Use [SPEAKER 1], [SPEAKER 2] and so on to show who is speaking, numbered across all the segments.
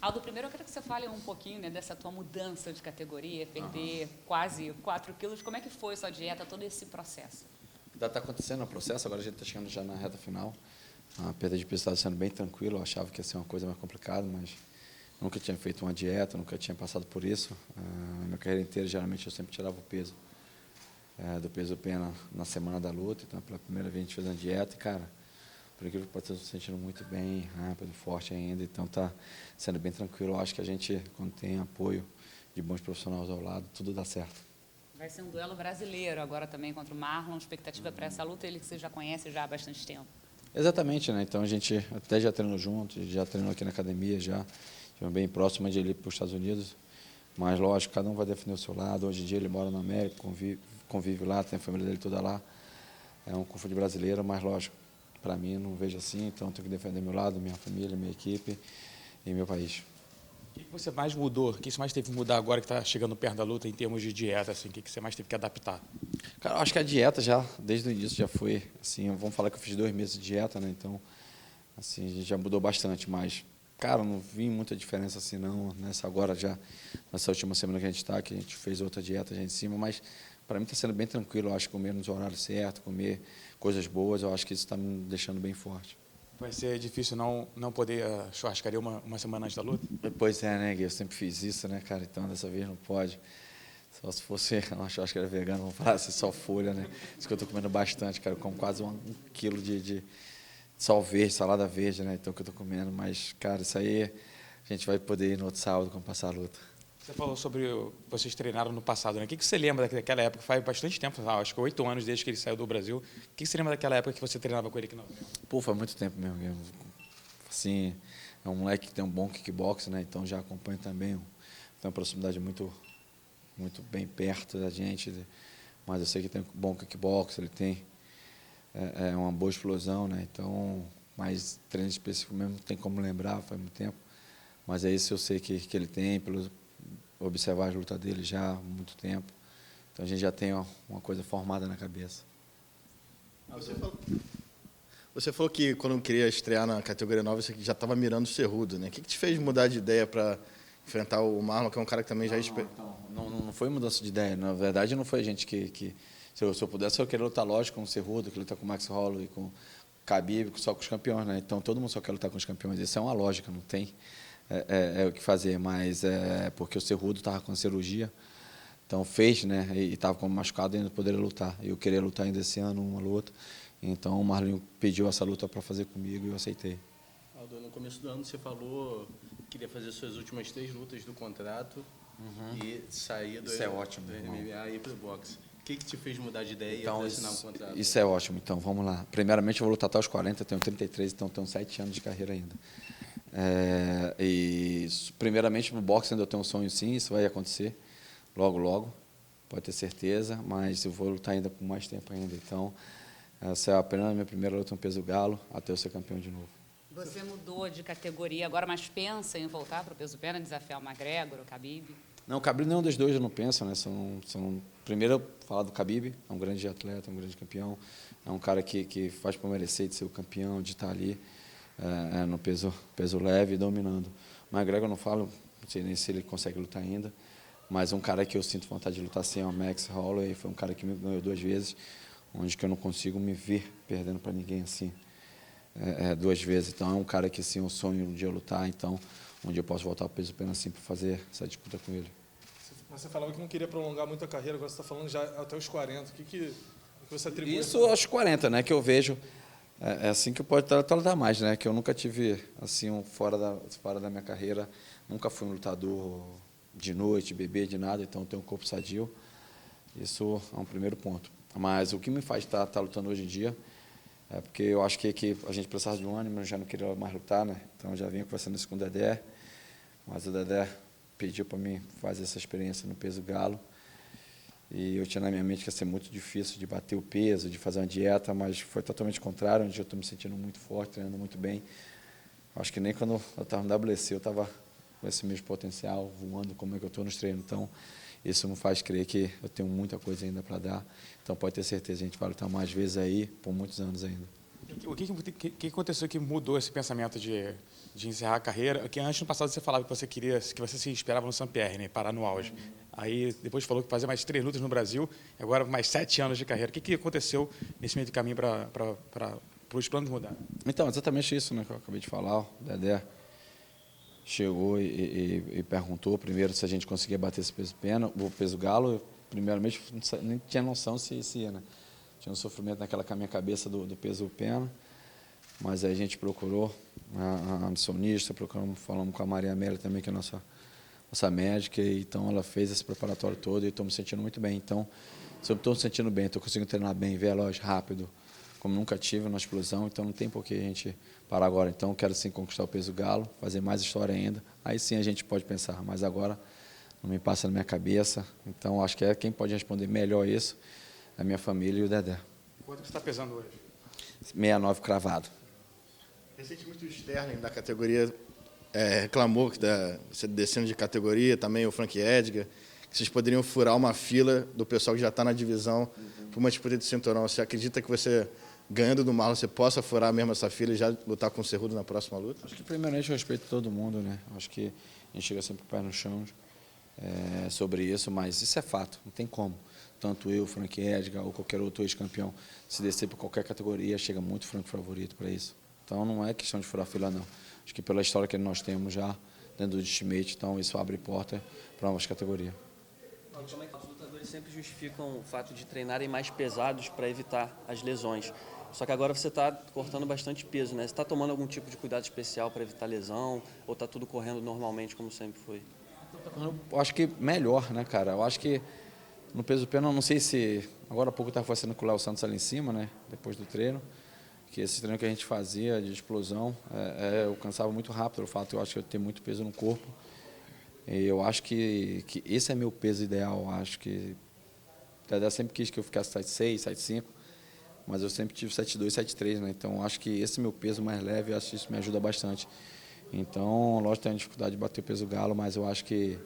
[SPEAKER 1] Aldo, primeiro eu quero que você fale um pouquinho, né, dessa tua mudança de categoria, perder quase 4 quilos. Como é que foi sua dieta, todo esse processo?
[SPEAKER 2] Ainda está acontecendo o processo, agora a gente está chegando já na reta final. A perda de peso está sendo bem tranquilo, eu achava que ia ser uma coisa mais complicada, mas nunca tinha feito uma dieta, nunca tinha passado por isso. A minha carreira inteira, geralmente, eu sempre tirava o peso do peso pena na semana da luta, então pela primeira vez a gente fez uma dieta e, cara, por aquilo que pode estar se sentindo muito bem, rápido, forte ainda, então está sendo bem tranquilo. Eu acho que a gente, quando tem apoio de bons profissionais ao lado, tudo dá certo.
[SPEAKER 1] Vai ser um duelo brasileiro agora também contra o Marlon, expectativa para essa luta, ele que você já conhece já há bastante tempo.
[SPEAKER 2] Exatamente, né? Então a gente até já treinou junto, já treinou aqui na academia, já estivemos bem próximo de ele ir para os Estados Unidos, mas lógico, cada um vai defender o seu lado. Hoje em dia ele mora na América, convive lá, tem a família dele toda lá, é um confronto brasileiro, mas lógico, para mim não vejo assim, então tenho que defender meu lado, minha família, minha equipe e meu país.
[SPEAKER 3] O que você mais mudou? O que você mais teve que mudar agora que está chegando perto da luta em termos de dieta? Assim? O que você mais teve que adaptar?
[SPEAKER 2] Cara, eu acho que a dieta já, desde o início, já foi, assim, vamos falar que eu fiz 2 meses de dieta, né, então, assim, a gente já mudou bastante, mas, cara, não vi muita diferença assim, não, nessa última semana que a gente está, que a gente fez outra dieta já em cima, mas para mim está sendo bem tranquilo, eu acho que comer nos horários certos, comer coisas boas, eu acho que isso está me deixando bem forte.
[SPEAKER 3] Vai ser difícil não poder churrascaria uma semana antes da luta?
[SPEAKER 2] Pois é, né, Gui, eu sempre fiz isso, né, cara, então dessa vez não pode. Só se fosse uma churrascaria vegana, vamos falar assim, só folha, né? Isso que eu estou comendo bastante, cara. Eu como quase 1 quilo de sal verde, salada verde, né? Então, que eu estou comendo. Mas, cara, isso aí a gente vai poder ir no outro sábado, quando passar a luta.
[SPEAKER 3] Você falou sobre vocês treinaram no passado, né? O que você lembra daquela época? Faz bastante tempo, acho que 8 anos desde que ele saiu do Brasil. O que você lembra daquela época que você treinava com ele aqui no Brasil?
[SPEAKER 2] Pô, faz muito tempo mesmo. Assim, é um moleque que tem um bom kickbox, né? Então, já acompanho também. Tem uma proximidade muito bem perto da gente, mas eu sei que tem um bom kickbox, ele tem uma boa explosão, né? Então, mas treino específico mesmo não tem como lembrar, faz muito tempo, mas é isso eu sei que ele tem, pelo observar as lutas dele já há muito tempo, então a gente já tem uma coisa formada na cabeça.
[SPEAKER 4] Você falou que quando queria estrear na categoria nova, você já estava mirando o Cerrudo, né? O que te fez mudar de ideia para enfrentar o Marlon, que é um cara que também já...
[SPEAKER 2] Não foi mudança de ideia. Na verdade, não foi a gente que se eu pudesse, eu queria lutar, lógico, com o Cerrudo, que luta com o Max Holloway, com o Khabib, só com os campeões, né? Então, todo mundo só quer lutar com os campeões. Isso é uma lógica, não tem o que fazer. Mas é porque o Cerrudo estava com cirurgia, então fez, né? E estava como machucado e ainda poderia lutar. Eu queria lutar ainda esse ano, uma luta. Então, o Marlon pediu essa luta para fazer comigo e eu aceitei.
[SPEAKER 5] Aldo, no começo do ano você falou que queria fazer suas últimas 3 lutas do contrato e sair do,
[SPEAKER 2] Isso é ótimo,
[SPEAKER 5] do MMA e ir para o boxe. O que te fez mudar de ideia
[SPEAKER 2] Então,
[SPEAKER 5] e assinar o contrato?
[SPEAKER 2] Isso é ótimo. Então, vamos lá. Primeiramente, eu vou lutar até os 40, tenho 33, então tenho 7 anos de carreira ainda. Primeiramente, no boxe ainda eu tenho um sonho, sim, isso vai acontecer logo, logo, pode ter certeza, mas eu vou lutar ainda por mais tempo ainda. Então, essa é apenas a minha primeira luta no peso galo, até eu ser campeão de novo.
[SPEAKER 1] Você mudou de categoria agora, mas pensa em voltar para o peso pena, desafiar o McGregor, o Khabib?
[SPEAKER 2] Não, o Khabib nenhum dos dois eu não penso, né? Primeiro, falar do Khabib, é um grande atleta, um grande campeão, é um cara que faz por merecer de ser o campeão, de estar ali no peso leve, dominando. O McGregor eu não falo, não sei nem se ele consegue lutar ainda, mas um cara que eu sinto vontade de lutar sim é o Max Holloway, foi um cara que me ganhou 2 vezes, onde que eu não consigo me ver perdendo para ninguém assim 2 vezes. Então é um cara que sim, eu sonho um dia lutar, então onde eu posso voltar ao peso pena assim para fazer essa disputa com ele.
[SPEAKER 6] Você falava que não queria prolongar muito a carreira, agora você está falando já até os 40. O que você atribui?
[SPEAKER 2] Isso aos 40, né, que eu vejo assim que eu posso lutar mais, né, que eu nunca tive assim fora da minha carreira, nunca fui um lutador de noite, bebê, de nada, então eu tenho um corpo sadio. Isso é um primeiro ponto. Mas o que me faz estar lutando hoje em dia é porque eu acho que a gente precisava de um ânimo, eu já não queria mais lutar, né? Então eu já vinha conversando isso com o Dedé, mas o Dedé pediu para mim fazer essa experiência no peso galo. E eu tinha na minha mente que ia ser muito difícil de bater o peso, de fazer uma dieta, mas foi totalmente contrário, onde eu estou me sentindo muito forte, treinando muito bem. Acho que nem quando eu estava no WC eu estava com esse mesmo potencial, voando como é que eu estou nos treinos. Então, isso me faz crer que eu tenho muita coisa ainda para dar. Então, pode ter certeza, a gente vai lutar mais vezes aí, por muitos anos ainda.
[SPEAKER 3] O que aconteceu que mudou esse pensamento de de encerrar a carreira, que antes no passado você falava que você se esperava no Saint-Pierre, né, parar no auge. Aí depois falou que fazia mais 3 lutas no Brasil, e agora mais 7 anos de carreira. O que aconteceu nesse meio do caminho para os planos mudar?
[SPEAKER 2] Então, exatamente isso, né, que eu acabei de falar. O Dedé chegou e perguntou primeiro se a gente conseguia bater esse peso pena, o peso galo. Primeiramente, nem tinha noção se ia, né? Tinha um sofrimento naquela minha cabeça do peso pena, mas aí a gente procurou a nutricionista, falamos com a Maria Amélia também, que é a nossa médica, e então ela fez esse preparatório todo e estou me sentindo muito bem. Então, se eu estou me sentindo bem, estou conseguindo treinar bem, veloz, rápido, como nunca tive na explosão, então não tem por que a gente parar agora. Então, eu quero sim conquistar o peso galo, fazer mais história ainda, aí sim a gente pode pensar, mas agora não me passa na minha cabeça. Então, acho que quem pode responder melhor isso é a minha família e o Dedé.
[SPEAKER 3] Quanto você está pesando hoje?
[SPEAKER 2] 69 cravado.
[SPEAKER 4] Recentemente o Sterling da categoria reclamou que você descendo de categoria, também o Frank Edgar, que vocês poderiam furar uma fila do pessoal que já está na divisão por uma disputa de cinturão. Você acredita que você, ganhando do Marlon, você possa furar mesmo essa fila e já lutar com o Cerrudo na próxima luta?
[SPEAKER 2] Acho que primeiramente eu respeito todo mundo, né? Acho que a gente chega sempre com o pé no chão sobre isso, mas isso é fato, não tem como. Tanto eu, Frank Edgar ou qualquer outro ex-campeão, se descer por qualquer categoria, chega muito franco favorito para isso. Então não é questão de furar fila, não. Acho que pela história que nós temos já dentro do Ultimate, então isso abre porta para novas categorias.
[SPEAKER 7] Como é que os lutadores sempre justificam o fato de treinarem mais pesados para evitar as lesões? Só que agora você está cortando bastante peso, né? Você está tomando algum tipo de cuidado especial para evitar lesão? Ou está tudo correndo normalmente como sempre foi?
[SPEAKER 2] Eu acho que melhor, né, cara? Eu acho que no peso pena, não sei se... Agora há pouco eu estava fazendo com o Léo Santos ali em cima, né? Depois do treino. Que esse treino que a gente fazia de explosão, eu cansava muito rápido. O fato, eu acho que eu tenho muito peso no corpo. E eu acho que esse é meu peso ideal. Eu acho que... O Dedé sempre quis que eu ficasse 7,6, 7,5. Mas eu sempre tive 7,2, 7,3, né? Então, eu acho que esse meu peso mais leve, eu acho que isso me ajuda bastante. Então, lógico, tenho dificuldade de bater o peso galo, mas eu acho que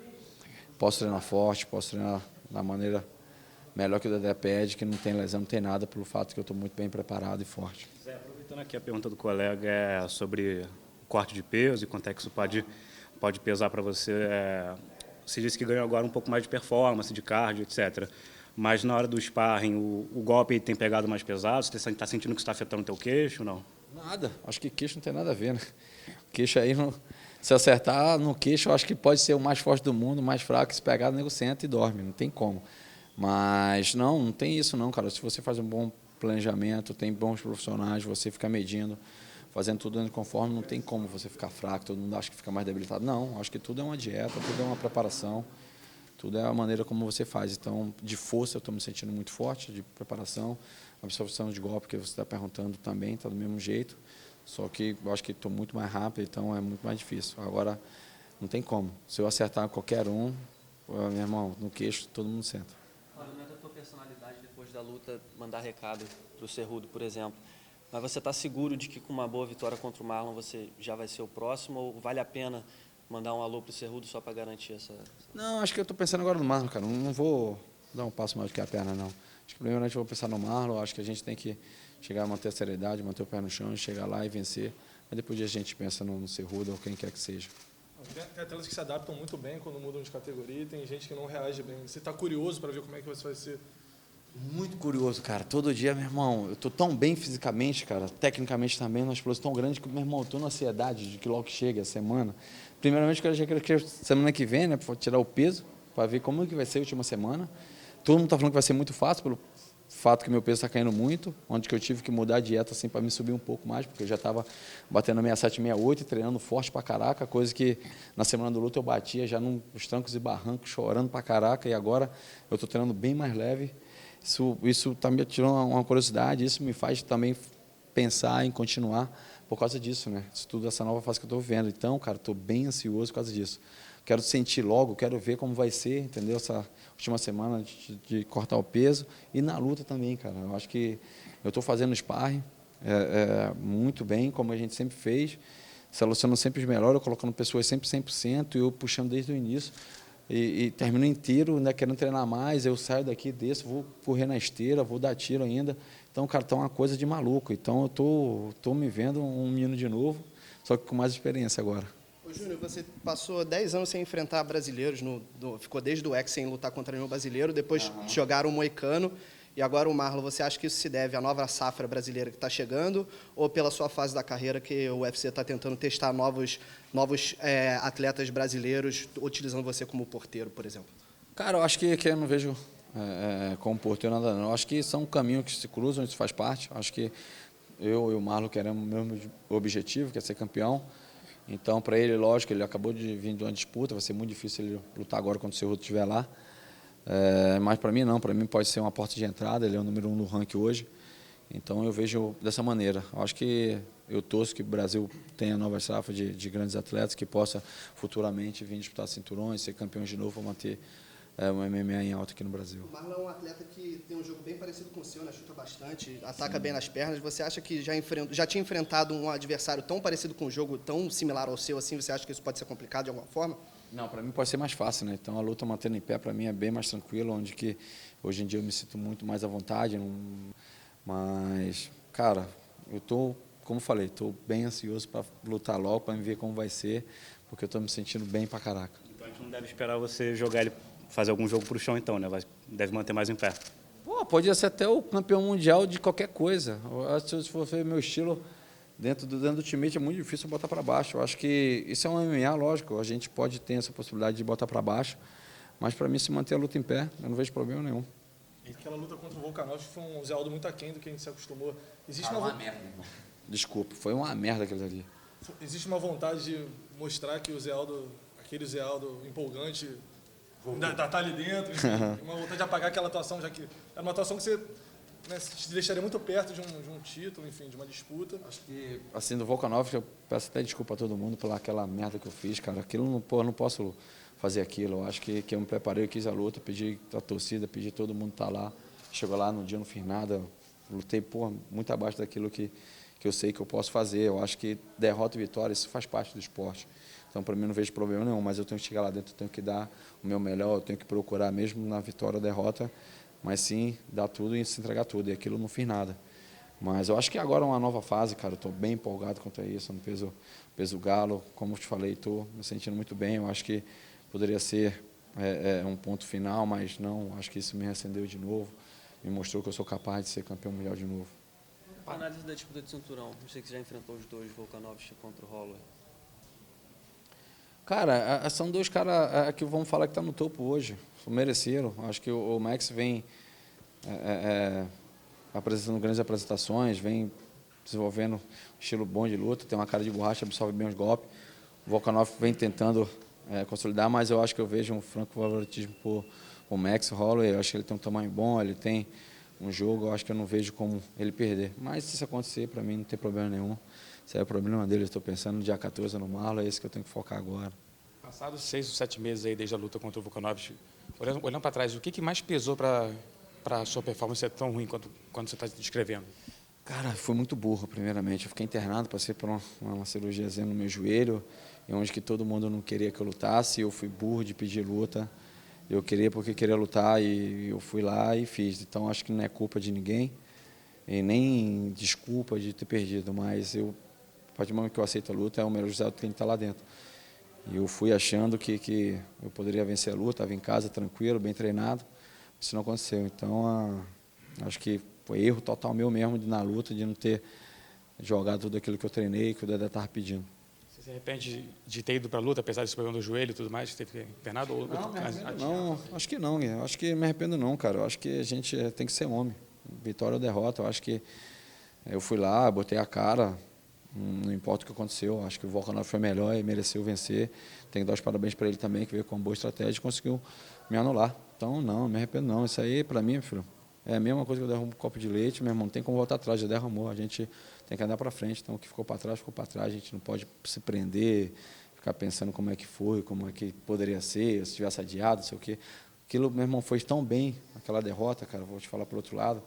[SPEAKER 2] posso treinar forte, posso treinar da maneira melhor que o Dedé pede, que não tem lesão, não tem nada, pelo fato que eu estou muito bem preparado e forte.
[SPEAKER 8] Zé, aproveitando aqui a pergunta do colega é sobre o corte de peso e quanto é que isso pode pesar para você. Você disse que ganhou agora um pouco mais de performance, de cardio, etc. Mas na hora do sparring, o golpe tem pegado mais pesado? Você está sentindo que isso está afetando o teu queixo ou não?
[SPEAKER 2] Nada, acho que queixo não tem nada a ver, né? Queixo aí, se acertar no queixo, eu acho que pode ser o mais forte do mundo, o mais fraco, se pegar, o nego senta e dorme, não tem como. Mas não tem isso não, cara. Se você faz um bom planejamento, tem bons profissionais, você fica medindo, fazendo tudo conforme, não tem como você ficar fraco, todo mundo acha que fica mais debilitado. Não, acho que tudo é uma dieta, tudo é uma preparação, tudo é a maneira como você faz. Então, de força, eu estou me sentindo muito forte, de preparação, absorção de golpe, que você está perguntando também, está do mesmo jeito. Só que eu acho que estou muito mais rápido, então é muito mais difícil. Agora, não tem como. Se eu acertar qualquer um, meu irmão, no queixo, todo mundo senta.
[SPEAKER 7] Olha, não é da tua personalidade depois da luta mandar recado para o Cerrudo, por exemplo. Mas você está seguro de que com uma boa vitória contra o Marlon você já vai ser o próximo? Ou vale a pena mandar um alô para o Cerrudo só para garantir essa...
[SPEAKER 2] Não, acho que eu estou pensando agora no Marlon, cara. Não vou dar um passo mais do que a perna, não. Acho que primeiramente eu vou pensar no Marlon. Acho que a gente tem que chegar a manter a seriedade, manter o pé no chão, chegar lá e vencer. Mas depois a gente pensa no Cerrudo ou quem quer que seja.
[SPEAKER 6] Tem atletas que se adaptam muito bem quando mudam de categoria e tem gente que não reage bem. Você está curioso para ver como é que você vai ser?
[SPEAKER 2] Muito curioso, cara. Todo dia, meu irmão, eu estou tão bem fisicamente, cara, tecnicamente também, numa explosão tão grande que, meu irmão, eu estou na ansiedade de que logo chegue a semana. Primeiramente, eu já quero semana que vem, né, para tirar o peso, para ver como que vai ser a última semana. Todo mundo está falando que vai ser muito fácil, pelo fato que meu peso está caindo muito, onde que eu tive que mudar a dieta assim, para me subir um pouco mais, porque eu já estava batendo 67, 68 e treinando forte para caraca, coisa que na semana do luto eu batia já nos trancos e barrancos, chorando para caraca, e agora eu estou treinando bem mais leve. Isso está me tirando uma curiosidade, isso me faz também pensar em continuar por causa disso, né? Isso tudo, essa nova fase que eu estou vivendo. Então, cara, estou bem ansioso por causa disso. Quero sentir logo, quero ver como vai ser, entendeu? Essa última semana de cortar o peso e na luta também, cara. Eu acho que eu estou fazendo sparring muito bem, como a gente sempre fez, selecionando sempre os melhores, eu colocando pessoas sempre 100% e eu puxando desde o início. E termino inteiro, né, querendo treinar mais, eu saio daqui, desço, vou correr na esteira, vou dar tiro ainda. Então, cara, tá uma coisa de maluco. Então, eu tô me vendo um menino de novo, só que com mais experiência agora.
[SPEAKER 9] Ô, Júnior, você passou 10 anos sem enfrentar brasileiros, ficou desde o X sem lutar contra nenhum brasileiro, depois jogaram o Moicano, e agora o Marlon. Você acha que isso se deve à nova safra brasileira que está chegando, ou pela sua fase da carreira que o UFC está tentando testar novos atletas brasileiros, utilizando você como porteiro, por exemplo?
[SPEAKER 2] Cara, eu acho que eu não vejo como porteiro nada não. Eu acho que são caminhos que se cruzam, isso faz parte. Eu acho que eu e o Marlon queremos o mesmo objetivo, que é ser campeão. Então, para ele, lógico, ele acabou de vir de uma disputa, vai ser muito difícil ele lutar agora quando o Cerruto estiver lá. Mas para mim não, para mim pode ser uma porta de entrada, ele é o número 1 no ranking hoje. Então eu vejo dessa maneira. Eu acho que eu torço que o Brasil tenha nova safra de grandes atletas que possa futuramente vir disputar cinturões, ser campeões de novo para manter o MMA em alta aqui no Brasil.
[SPEAKER 9] O Marlon é um atleta que tem um jogo bem parecido com o seu, né? Chuta bastante, ataca bem nas pernas. Você acha que já tinha enfrentado um adversário tão parecido com o jogo, tão similar ao seu, assim, você acha que isso pode ser complicado de alguma forma?
[SPEAKER 2] Não, para mim pode ser mais fácil, né? Então a luta mantendo em pé para mim é bem mais tranquila, onde que hoje em dia eu me sinto muito mais à vontade. Mas, cara, eu tô, como falei, tô bem ansioso para lutar logo, para ver como vai ser, porque eu tô me sentindo bem pra caraca.
[SPEAKER 8] Então a gente não deve esperar você jogar ele, fazer algum jogo pro chão então, né? Deve manter mais em pé.
[SPEAKER 2] Pô, podia ser até o campeão mundial de qualquer coisa. Eu acho que se for ver meu estilo dentro do Ultimate é muito difícil botar para baixo. Eu acho que isso é um MMA, lógico, a gente pode ter essa possibilidade de botar para baixo, mas para mim se manter a luta em pé, eu não vejo problema nenhum.
[SPEAKER 6] E aquela luta contra o Volkanovski foi um Zé Aldo muito aquém do que a gente se acostumou. Existe uma
[SPEAKER 2] merda, irmão. Desculpa, foi uma merda aquilo ali.
[SPEAKER 6] Existe uma vontade de mostrar que o Zé Aldo, aquele Zé Aldo empolgante, ainda tá ali dentro, enfim, uma vontade de apagar aquela atuação, já que era uma atuação que você, né, te deixaria muito perto de um título, enfim, de uma disputa.
[SPEAKER 2] Acho que, assim, do Volkanovski, eu peço até desculpa a todo mundo pela aquela merda que eu fiz, cara. Aquilo, eu não posso fazer aquilo. Eu acho que eu me preparei, eu quis a luta, pedi a torcida, pedi todo mundo estar lá. Chegou lá no dia, não fiz nada. Lutei, muito abaixo daquilo que eu sei que eu posso fazer. Eu acho que derrota e vitória, isso faz parte do esporte. Então, para mim, não vejo problema nenhum, mas eu tenho que chegar lá dentro, eu tenho que dar o meu melhor, eu tenho que procurar mesmo na vitória ou derrota, mas sim, dar tudo e se entregar tudo. E aquilo eu não fiz nada. Mas eu acho que agora é uma nova fase, cara. Eu estou bem empolgado quanto a isso, no peso galo. Como eu te falei, estou me sentindo muito bem. Eu acho que poderia ser um ponto final, mas não. Acho que isso me reacendeu de novo, me mostrou que eu sou capaz de ser campeão mundial de novo.
[SPEAKER 7] Análise da disputa de cinturão. Não sei que você já enfrentou os dois, Volkanovski contra o Holloway.
[SPEAKER 2] Cara, são dois caras que vamos falar que estão no topo hoje. Mereceram. Acho que o Max vem apresentando grandes apresentações, vem desenvolvendo um estilo bom de luta, tem uma cara de borracha, absorve bem os golpes. O Volkanovski vem tentando consolidar, mas eu acho que eu vejo um franco favoritismo por o Max Holloway. Eu acho que ele tem um tamanho bom, ele tem um jogo, eu acho que eu não vejo como ele perder. Mas se isso acontecer, para mim não tem problema nenhum. Esse é o problema dele, eu estou pensando no dia 14 no Marlon, é esse que eu tenho que focar agora.
[SPEAKER 3] Passados 6 ou 7 meses aí desde a luta contra o Volkanovski, olhando para trás, o que mais pesou para a sua performance ser tão ruim quando você está descrevendo?
[SPEAKER 2] Cara, fui muito burro, primeiramente. Eu fiquei internado, passei por uma cirurgiazinha no meu joelho, onde que todo mundo não queria que eu lutasse, eu fui burro de pedir luta. Eu queria porque queria lutar e eu fui lá e fiz. Então, acho que não é culpa de ninguém e nem desculpa de ter perdido, mas a partir do momento que eu aceito a luta, é o melhor resultado que tem que estar lá dentro. E eu fui achando que eu poderia vencer a luta, estava em casa, tranquilo, bem treinado. Isso não aconteceu. Então, acho que foi erro total meu mesmo na luta, de não ter jogado tudo aquilo que eu treinei, que o Dedé estava pedindo.
[SPEAKER 3] Você se arrepende de ter ido para a luta, apesar desse problema do joelho e tudo mais, de ter internado?
[SPEAKER 2] Não, acho que não. Eu acho que me arrependo não, cara. Eu acho que a gente tem que ser homem. Vitória ou derrota, eu acho que eu fui lá, botei a cara, não importa o que aconteceu, acho que o Volkanovski foi melhor e mereceu vencer. Tenho que dar os parabéns para ele também, que veio com uma boa estratégia e conseguiu me anular. Então, não me arrependo não. Isso aí, para mim, meu filho, é a mesma coisa que eu derrubo um copo de leite, meu irmão, não tem como voltar atrás, já derramou. A gente tem que andar para frente. Então, o que ficou para trás, ficou para trás. A gente não pode se prender, ficar pensando como é que foi, como é que poderia ser, se tivesse adiado, não sei o quê. Aquilo, meu irmão, foi tão bem, aquela derrota, cara, vou te falar por outro lado,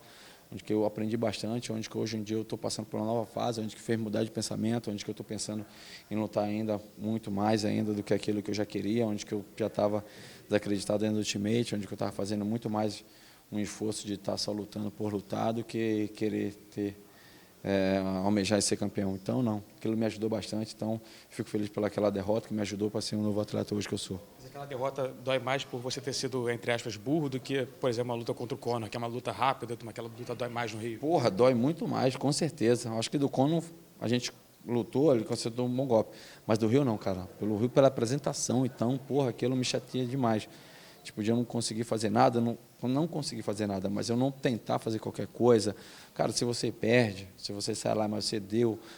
[SPEAKER 2] onde que eu aprendi bastante, onde que hoje em dia eu estou passando por uma nova fase, onde que fez mudar de pensamento, onde que eu estou pensando em lutar ainda muito mais ainda do que aquilo que eu já queria, onde que eu já estava desacreditado dentro do Ultimate, onde que eu estava fazendo muito mais um esforço de estar só lutando por lutar do que querer ter almejar e ser campeão. Então, não. Aquilo me ajudou bastante. Então, fico feliz pelaquela derrota que me ajudou para ser um novo atleta hoje que eu sou.
[SPEAKER 3] Mas aquela derrota dói mais por você ter sido, entre aspas, burro do que, por exemplo, uma luta contra o Conor, que é uma luta rápida, aquela luta dói mais no Rio.
[SPEAKER 2] Porra, dói muito mais, com certeza. Acho que do Conor a gente lutou, ele consertou um bom golpe. Mas do Rio não, cara. Pelo Rio, pela apresentação. Então, porra, aquilo me chateia demais. Tipo, de eu não conseguir fazer nada, não conseguir fazer nada, mas eu não tentar fazer qualquer coisa. Cara, se você perde, se você sai lá, mas você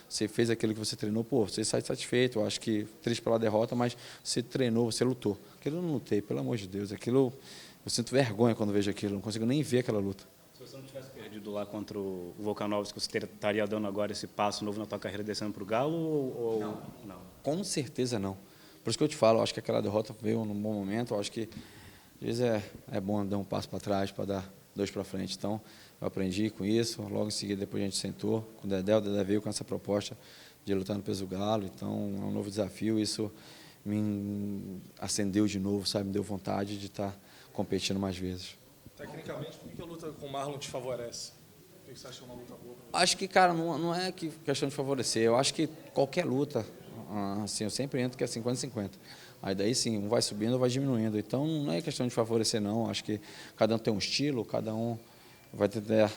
[SPEAKER 2] você fez aquilo que você treinou, pô, você sai satisfeito. Eu acho que triste pela derrota, mas você treinou, você lutou. Aquilo eu não lutei, pelo amor de Deus. Aquilo, eu sinto vergonha quando vejo aquilo, não consigo nem ver aquela luta.
[SPEAKER 8] Se você não tivesse perdido lá contra o Volkanovski, você estaria dando agora esse passo novo na tua carreira descendo para o Galo ou não?
[SPEAKER 2] Com certeza não. Por isso que eu te falo, eu acho que aquela derrota veio num bom momento, eu acho que às vezes é bom dar um passo para trás para dar 2 para frente. Então, eu aprendi com isso, logo em seguida depois a gente sentou com o Dedé veio com essa proposta de lutar no peso galo, então é um novo desafio, isso me acendeu de novo, sabe, me deu vontade de estar competindo mais vezes.
[SPEAKER 6] Tecnicamente, por que a luta com o Marlon te favorece? Por que você acha uma luta boa?
[SPEAKER 2] Acho que, cara, não é questão de favorecer, eu acho que qualquer luta, assim, eu sempre entro que é 50-50. Aí daí sim, um vai subindo, vai diminuindo. Então não é questão de favorecer, não. Acho que cada um tem um estilo, cada um vai tentar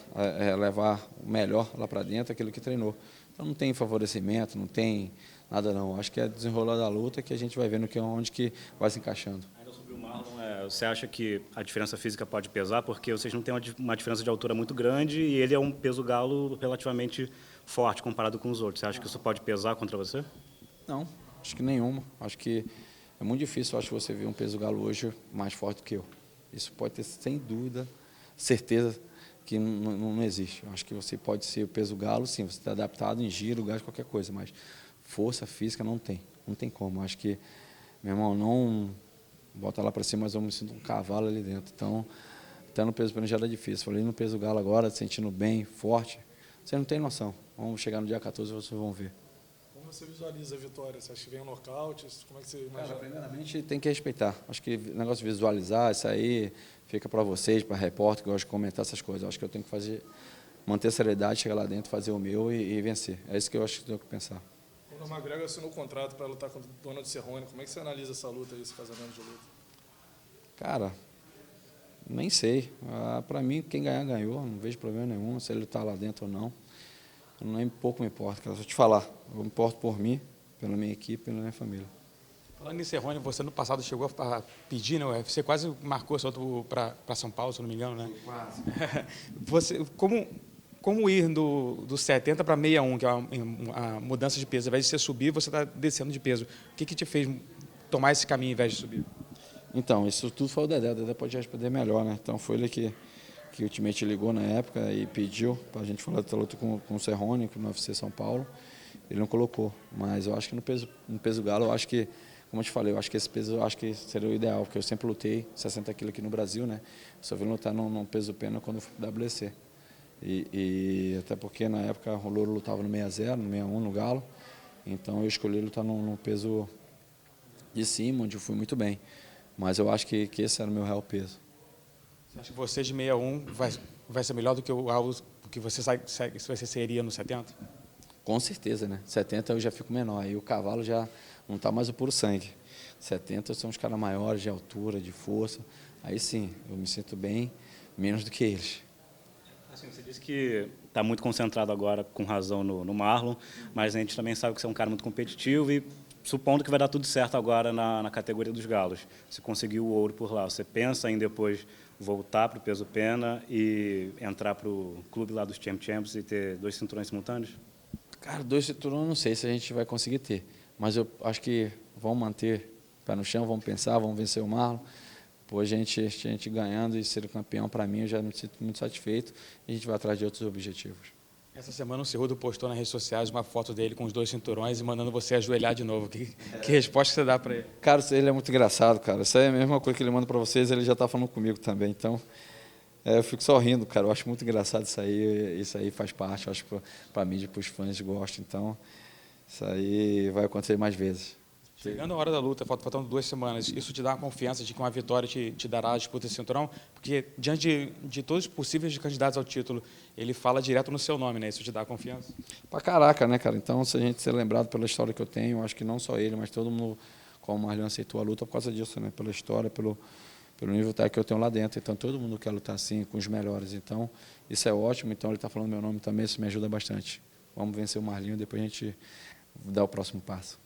[SPEAKER 2] levar o melhor lá para dentro, aquilo que treinou. Então não tem favorecimento, não tem nada, não. Acho que é desenrolar da luta que a gente vai vendo onde que vai se encaixando.
[SPEAKER 8] Ainda sobre o Marlon, você acha que a diferença física pode pesar? Porque vocês não têm uma diferença de altura muito grande e ele é um peso galo relativamente forte comparado com os outros. Você acha que isso pode pesar contra você?
[SPEAKER 2] Não, acho que nenhuma. Acho que é muito difícil, acho, você ver um peso galo hoje mais forte do que eu. Isso pode ter, sem dúvida, certeza que não existe. Acho que você pode ser o peso galo, sim, você está adaptado em giro, gás, qualquer coisa, mas força física não tem como. Acho que, meu irmão, não bota lá para cima, mas eu me sinto um cavalo ali dentro. Então, até no peso pena já era difícil. Falei no peso galo agora, sentindo bem, forte, você não tem noção. Vamos chegar no dia 14 e vocês vão ver.
[SPEAKER 6] Como você visualiza a vitória? Você acha que vem um nocaute? Como é que você imagina?
[SPEAKER 2] Cara, primeiramente tem que respeitar. Acho que o negócio de visualizar, isso aí fica para vocês, para repórter, que gosta de comentar essas coisas. Acho que eu tenho que manter a seriedade, chegar lá dentro, fazer o meu e vencer. É isso que eu acho que tenho que pensar.
[SPEAKER 6] Quando o McGregor assinou o contrato para lutar contra o Donald Cerrone, como é que você analisa essa luta, esse casamento de luta?
[SPEAKER 2] Cara, nem sei. Para mim, quem ganhar, ganhou. Não vejo problema nenhum, se ele está lá dentro ou não. Nem pouco me importa, cara. Só te falar, eu me importo por mim, pela minha equipe, pela minha família.
[SPEAKER 3] Falando em Cerrone, você no passado chegou a pedir, né? Você quase marcou essa luta para São Paulo, se eu não me engano, né?
[SPEAKER 2] Quase.
[SPEAKER 3] Você, como ir do 70 para 61, que é uma mudança de peso? Ao invés de você subir, você está descendo de peso. O que te fez tomar esse caminho ao invés de subir?
[SPEAKER 2] Então, isso tudo foi o Dedé. O Dedé pode responder melhor, né? Então, foi ele que o Ultimate ligou na época e pediu para a gente falar da luta com o Cerrone, no UFC São Paulo. Ele não colocou, mas eu acho que no peso galo, eu acho que, como eu te falei, eu acho que esse peso seria o ideal, porque eu sempre lutei 60 quilos aqui no Brasil, né? Só vim lutar no peso pena quando eu fui para o WC. E até porque na época o Louro lutava no 60, no 61, no galo. Então eu escolhi lutar no peso de cima, onde eu fui muito bem. Mas eu acho que esse era o meu real peso.
[SPEAKER 3] Você acha que você de 61 vai ser melhor do que que você seria no 70?
[SPEAKER 2] Com certeza, né? 70 eu já fico menor, aí o cavalo já não está mais o puro sangue. 70 são os caras maiores de altura, de força. Aí sim, eu me sinto bem, menos do que eles.
[SPEAKER 8] Assim, você disse que está muito concentrado agora, com razão, no Marlon, mas a gente também sabe que você é um cara muito competitivo e supondo que vai dar tudo certo agora na categoria dos galos. Você conseguiu o ouro por lá. Você pensa em depois voltar para o peso pena e entrar para o clube lá dos Champs e ter 2 cinturões simultâneos?
[SPEAKER 2] Cara, 2 cinturões não sei se a gente vai conseguir ter, mas eu acho que vamos manter o pé no chão, vamos pensar, vamos vencer o Marlon. Pô, a gente ganhando e ser campeão, para mim, eu já me sinto muito satisfeito e a gente vai atrás de outros objetivos.
[SPEAKER 3] Essa semana o Cerrudo postou nas redes sociais uma foto dele com os 2 cinturões e mandando você ajoelhar de novo. Que resposta você dá para ele?
[SPEAKER 2] Cara, ele é muito engraçado, cara. Isso aí é a mesma coisa que ele manda para vocês, ele já está falando comigo também. Então, eu fico só rindo, cara. Eu acho muito engraçado isso aí. Isso aí faz parte, eu acho que para mim, para os fãs gostam. Então, isso aí vai acontecer mais vezes.
[SPEAKER 3] Chegando a hora da luta, faltando 2 semanas, isso te dá uma confiança de que uma vitória te dará a disputa desse cinturão? Porque, diante de todos os possíveis candidatos ao título, ele fala direto no seu nome, né? Isso te dá confiança?
[SPEAKER 2] Pra caraca, né, cara? Então, se a gente ser lembrado pela história que eu tenho, acho que não só ele, mas todo mundo, como o Marlon aceitou a luta por causa disso, né? Pela história, pelo nível técnico que eu tenho lá dentro. Então, todo mundo quer lutar assim, com os melhores. Então, isso é ótimo. Então, ele está falando meu nome também, isso me ajuda bastante. Vamos vencer o Marlinho, depois a gente dá o próximo passo.